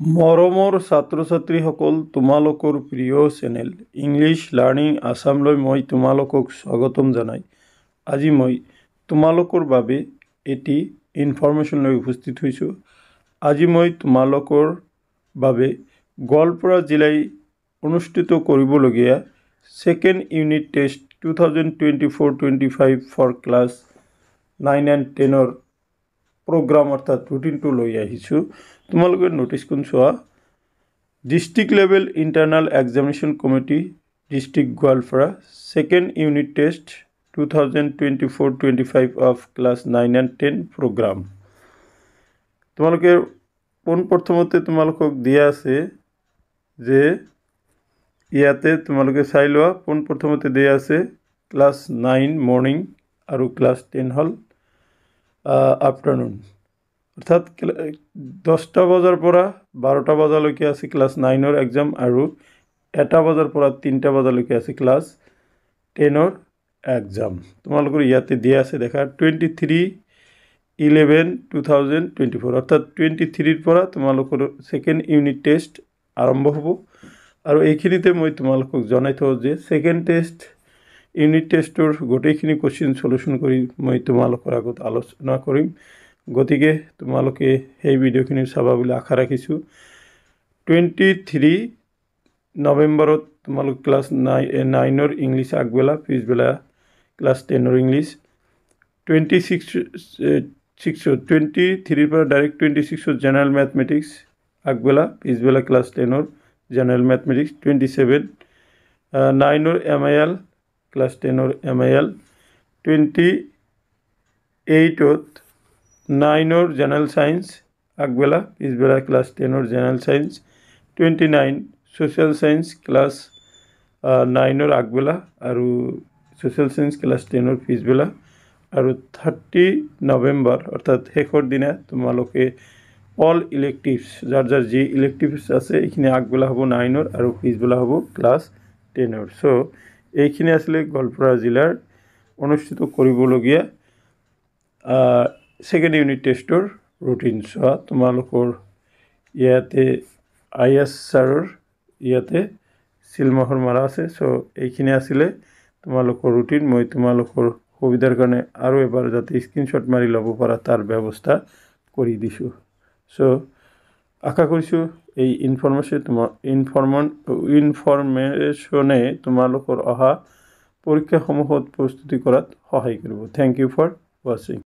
মৰমৰ ছাত্ৰ ছাত্ৰীসকল, তোমালোকৰ প্ৰিয় চেনেল ইংলিছ লাৰ্ণিং আছামলৈ মই তোমালোকক স্বাগতম জনাই আজি মই তোমালোকৰ বাবে এটি ইনফৰমেশ্যন লৈ উপস্থিত হৈছোঁ। আজি মই তোমালোকৰ বাবে গোৱালপাৰা জিলাই অনুষ্ঠিত কৰিবলগীয়া second unit test 2024-25 for class 9 and 10 program অৰ্থাৎ ৰুটিনটো লৈ আহিছোঁ। তোমালোকে নোটিছখন চোৱা। District level internal examination committee district Goalpara second unit test 2024-25 of class 9 and 10 program. তোমালোকে পোনপ্ৰথমতে তোমালোকক দিয়া আছে যে ইয়াতে তোমালোকে চাই লোৱা। পোনপ্ৰথমতে দিয়া আছে ক্লাছ 9 মৰ্নিং আৰু ক্লাছ 10 হ'ল আফটাৰনুন, অৰ্থাৎ 10টা বজাৰ পৰা 12টা বজালৈকে আছে ক্লাছ 9ৰ এক্সাম আৰু 1টা বজাৰ পৰা 3টা বজালৈকে আছে ক্লাছ 10ৰ এক্সাম। তোমালোকৰ ইয়াতে দিয়া আছে দেখা 23/11/2024, অৰ্থাৎ 23ৰ পৰা তোমালোকৰ ছেকেণ্ড ইউনিট টেষ্ট আৰম্ভ হ'ব। আৰু এইখিনিতে মই তোমালোকক জনাই থওঁ যে ছেকেণ্ড ইউনিট টেষ্টৰ গোটেইখিনি কুৱেশ্যন সলিউশ্যন কৰি মই তোমালোকৰ আগত আলোচনা কৰিম। গতিকে তোমালোকে সেই ভিডিঅ'খিনি চাবা বুলি আশা ৰাখিছোঁ। 23 নৱেম্বৰত তোমালোক ক্লাছ 9ৰ ইংলিছ আগবেলা, পিছবেলা ক্লাছ 10ৰ ইংলিছ। 23ৰ পৰা ডাইৰেক্ট 26ত জেনেৰেল মেথমেটিক্স আগবেলা, পিছবেলা ক্লাছ 10ৰ জেনেৰেল মেথমেটিক্স। 27 9ৰ MIL, ক্লাছ 10ৰ MIL। 28ত 9ৰ জেনেৰেল ছায়েন্স আগবেলা, পিছবেলা ক্লাছ 10ৰ general science. 29 social science class 9ৰ আগবেলা আৰু ছ'চিয়েল ছায়েন্স ক্লাছ 10ৰ পিছবেলা। আৰু 30 নৱেম্বৰ অৰ্থাৎ শেষৰ দিনা তোমালোকে অল ইলেক্টিভছ, যাৰ যি ইলেক্টিভছ আছে এইখিনি আগবেলা হ'ব 9ৰ আৰু পিছবেলা হ'ব ক্লাছ 10ৰ। চ' এইখিনি আছিলে গোৱালপাৰা জিলাৰ অনুষ্ঠিত কৰিবলগীয়া ছেকেণ্ড ইউনিট টেষ্টৰ ৰুটিন। চোৱা তোমালোকৰ ইয়াতে IS ছাৰৰ ইয়াতে চিলমোহৰ মাৰা আছে। চ' এইখিনি আছিলে তোমালোকৰ ৰুটিন। মই তোমালোকৰ সুবিধাৰ কাৰণে আৰু এবাৰ যাতে স্ক্ৰীনশ্বট মাৰি ল'ব পৰা তাৰ ব্যৱস্থা কৰি দিছোঁ। চ' আশা কৰিছোঁ এই ইনফৰমেশ্যনে তোমালোকৰ অহা পৰীক্ষাসমূহত প্ৰস্তুতি কৰাত সহায় কৰিব। থেংক ইউ ফৰ ৱাচিং।